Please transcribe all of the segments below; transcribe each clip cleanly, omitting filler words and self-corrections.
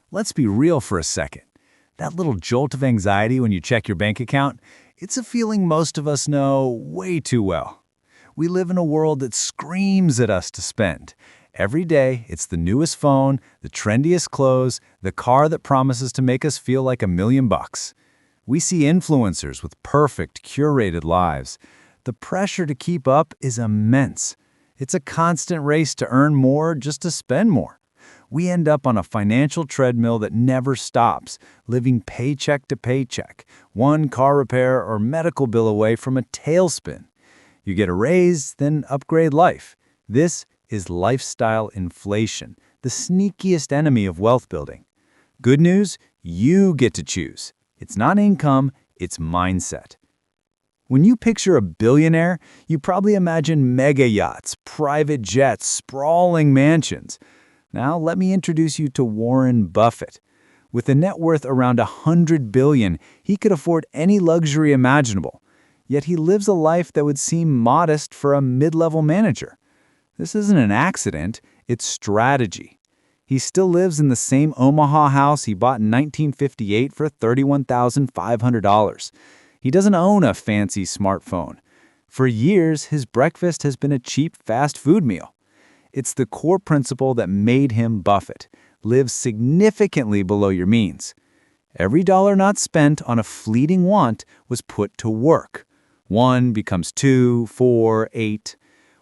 Let's be real for a second. That little jolt of anxiety when you check your bank account, it's a feeling most of us know way too well. We live in a world that screams at us to spend. Every day, it's the newest phone, the trendiest clothes, the car that promises to make us feel like $1,000,000. We see influencers with perfect, curated lives. The pressure to keep up is immense. It's a constant race to earn more just to spend more. We end up on a financial treadmill that never stops, living paycheck to paycheck, one car repair or medical bill away from a tailspin. You get a raise, then upgrade life. This is lifestyle inflation, the sneakiest enemy of wealth building. Good news, you get to choose. It's not income, it's mindset. When you picture a billionaire, you probably imagine mega yachts, private jets, sprawling mansions. Now, let me introduce you to Warren Buffett. With a net worth around $100 billion, he could afford any luxury imaginable. Yet he lives a life that would seem modest for a mid-level manager. This isn't an accident, it's strategy. He still lives in the same Omaha house he bought in 1958 for $31,500. He doesn't own a fancy smartphone. For years, his breakfast has been a cheap fast food meal. It's the core principle that made him Buffett. Live significantly below your means. Every dollar not spent on a fleeting want was put to work. 1 becomes 2, 4, 8.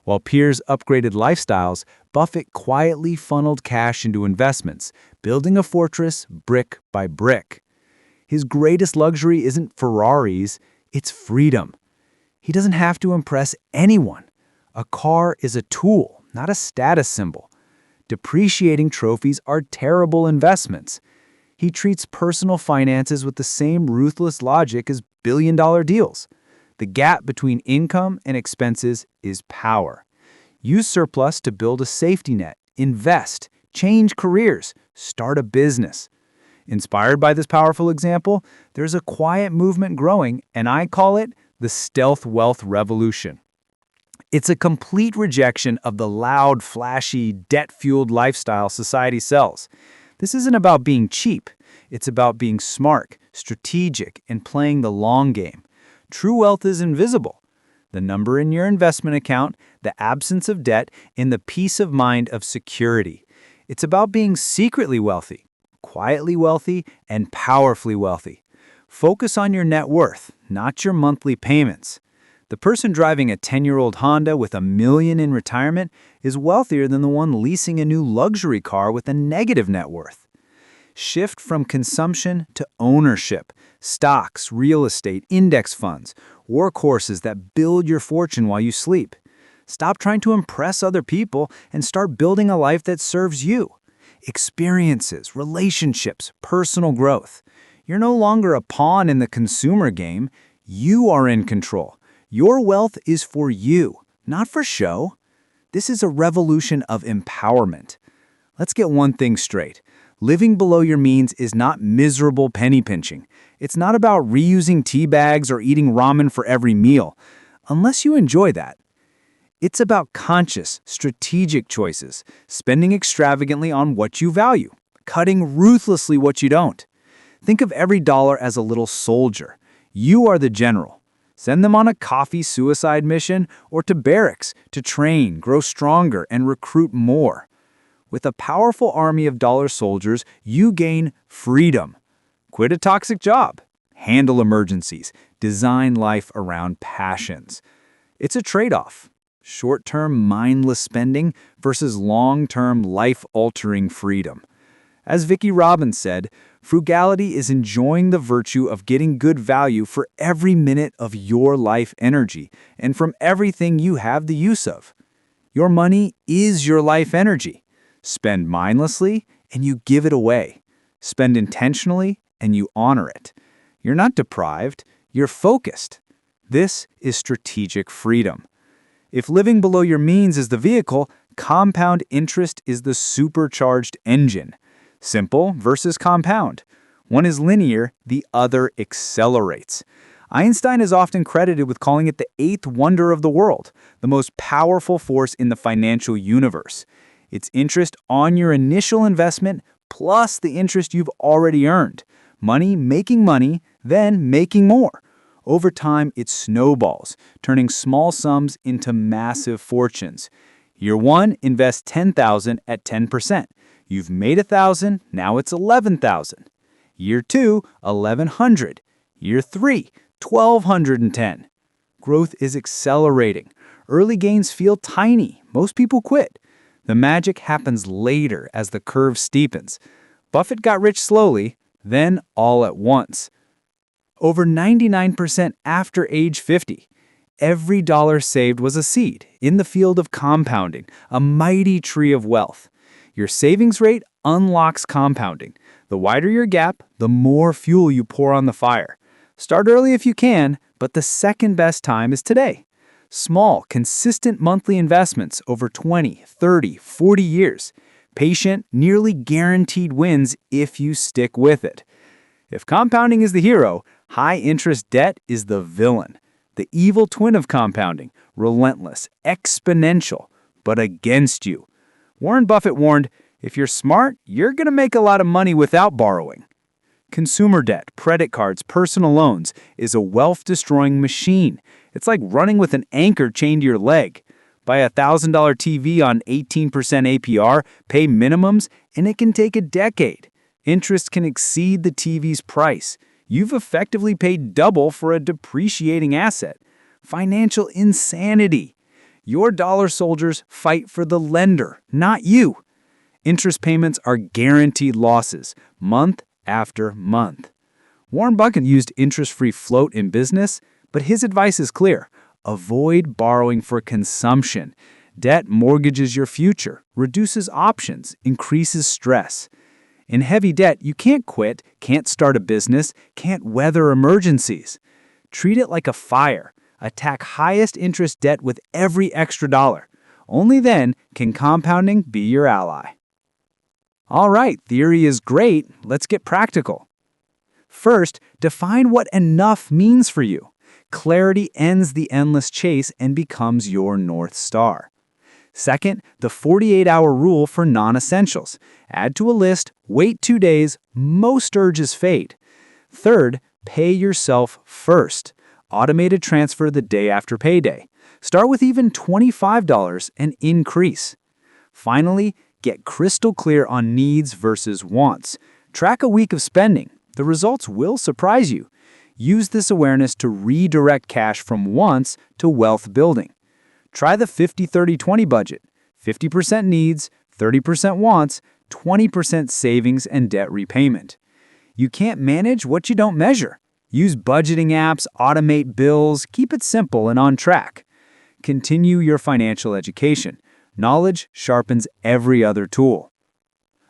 While peers upgraded lifestyles, Buffett quietly funneled cash into investments, building a fortress brick by brick. His greatest luxury isn't Ferraris, it's freedom. He doesn't have to impress anyone. A car is a tool, not a status symbol. Depreciating trophies are terrible investments. He treats personal finances with the same ruthless logic as billion-dollar deals. The gap between income and expenses is power. Use surplus to build a safety net, invest, change careers, start a business. Inspired by this powerful example, there's a quiet movement growing, and I call it the stealth wealth revolution. It's a complete rejection of the loud, flashy, debt-fueled lifestyle society sells. This isn't about being cheap. It's about being smart, strategic, and playing the long game. True wealth is invisible. The number in your investment account, the absence of debt, and the peace of mind of security. It's about being secretly wealthy, quietly wealthy, and powerfully wealthy. Focus on your net worth, not your monthly payments. The person driving a 10-year-old Honda with $1 million in retirement is wealthier than the one leasing a new luxury car with a negative net worth. Shift from consumption to ownership. Stocks, real estate, index funds, workhorses that build your fortune while you sleep. Stop trying to impress other people and start building a life that serves you. Experiences, relationships, personal growth. You're no longer a pawn in the consumer game. You are in control. Your wealth is for you, not for show. This is a revolution of empowerment. Let's get one thing straight. Living below your means is not miserable penny pinching. It's not about reusing tea bags or eating ramen for every meal, unless you enjoy that. It's about conscious, strategic choices, spending extravagantly on what you value, cutting ruthlessly what you don't. Think of every dollar as a little soldier. You are the general. Send them on a coffee suicide mission or to barracks to train, grow stronger, and recruit more. With a powerful army of dollar soldiers, you gain freedom. Quit a toxic job. Handle emergencies. Design life around passions. It's a trade-off. Short-term mindless spending versus long-term life-altering freedom. As Vicki Robbins said, frugality is enjoying the virtue of getting good value for every minute of your life energy and from everything you have the use of. Your money is your life energy. Spend mindlessly and you give it away. Spend intentionally and you honor it. You're not deprived, you're focused. This is strategic freedom. If living below your means is the vehicle, compound interest is the supercharged engine. Simple versus compound. One is linear, the other accelerates. Einstein is often credited with calling it the eighth wonder of the world, the most powerful force in the financial universe. It's interest on your initial investment plus the interest you've already earned. Money, then making more. Over time, it snowballs, turning small sums into massive fortunes. Year 1, invest $10,000 at 10%. You've made $1,000, now it's $11,000. Year 2, $1,100. Year 3, $1,210. Growth is accelerating. Early gains feel tiny. Most people quit. The magic happens later as the curve steepens. Buffett got rich slowly, then all at once. Over 99% after age 50. Every dollar saved was a seed in the field of compounding, a mighty tree of wealth. Your savings rate unlocks compounding. The wider your gap, the more fuel you pour on the fire. Start early if you can, but the second best time is today. Small, consistent monthly investments over 20, 30, 40 years. Patient, nearly guaranteed wins if you stick with it. If compounding is the hero, high-interest debt is the villain. The evil twin of compounding, relentless, exponential, but against you. Warren Buffett warned, if you're smart, you're going to make a lot of money without borrowing. Consumer debt, credit cards, personal loans is a wealth-destroying machine. It's like running with an anchor chained to your leg. Buy a $1,000 TV on 18% APR, pay minimums, and it can take a decade. Interest can exceed the TV's price. You've effectively paid double for a depreciating asset. Financial insanity. Your dollar soldiers fight for the lender, not you. Interest payments are guaranteed losses, month after month. Warren Buffett used interest-free float in business, but his advice is clear. Avoid borrowing for consumption. Debt mortgages your future, reduces options, increases stress. In heavy debt, you can't quit, can't start a business, can't weather emergencies. Treat it like a fire. Attack highest interest debt with every extra dollar. Only then can compounding be your ally. All right, theory is great. Let's get practical. First, define what enough means for you. Clarity ends the endless chase and becomes your North Star. Second, the 48-hour rule for non-essentials. Add to a list, wait 2 days, most urges fade. Third, pay yourself first. Automated transfer the day after payday. Start with even $25 and increase. Finally, get crystal clear on needs versus wants. Track a week of spending. The results will surprise you. Use this awareness to redirect cash from wants to wealth building. Try the 50-30-20 budget. 50% needs, 30% wants, 20% savings and debt repayment. You can't manage what you don't measure. Use budgeting apps, automate bills, keep it simple and on track. Continue your financial education. Knowledge sharpens every other tool.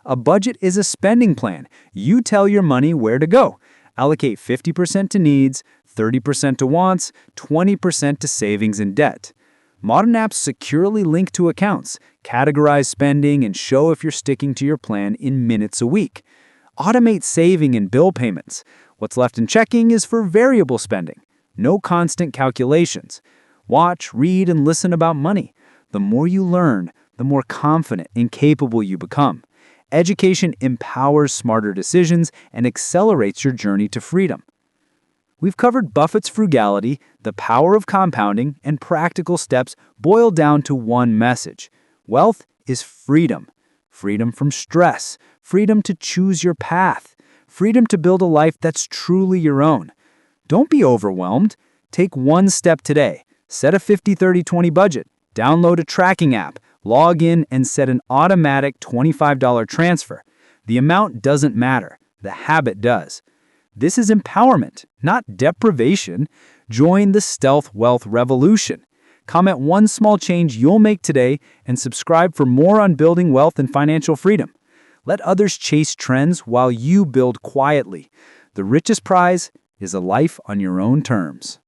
A budget is a spending plan. You tell your money where to go. Allocate 50% to needs, 30% to wants, 20% to savings and debt. Modern apps securely link to accounts, categorize spending, and show if you're sticking to your plan in minutes a week. Automate saving and bill payments. What's left in checking is for variable spending. No constant calculations. Watch, read, and listen about money. The more you learn, the more confident and capable you become. Education empowers smarter decisions and accelerates your journey to freedom. We've covered Buffett's frugality, the power of compounding, and practical steps boiled down to one message. Wealth is freedom. Freedom from stress. Freedom to choose your path. Freedom to build a life that's truly your own. Don't be overwhelmed. Take one step today. Set a 50-30-20 budget. Download a tracking app. Log in and set an automatic $25 transfer. The amount doesn't matter. The habit does. This is empowerment, not deprivation. Join the stealth wealth revolution. Comment one small change you'll make today and subscribe for more on building wealth and financial freedom. Let others chase trends while you build quietly. The richest prize is a life on your own terms.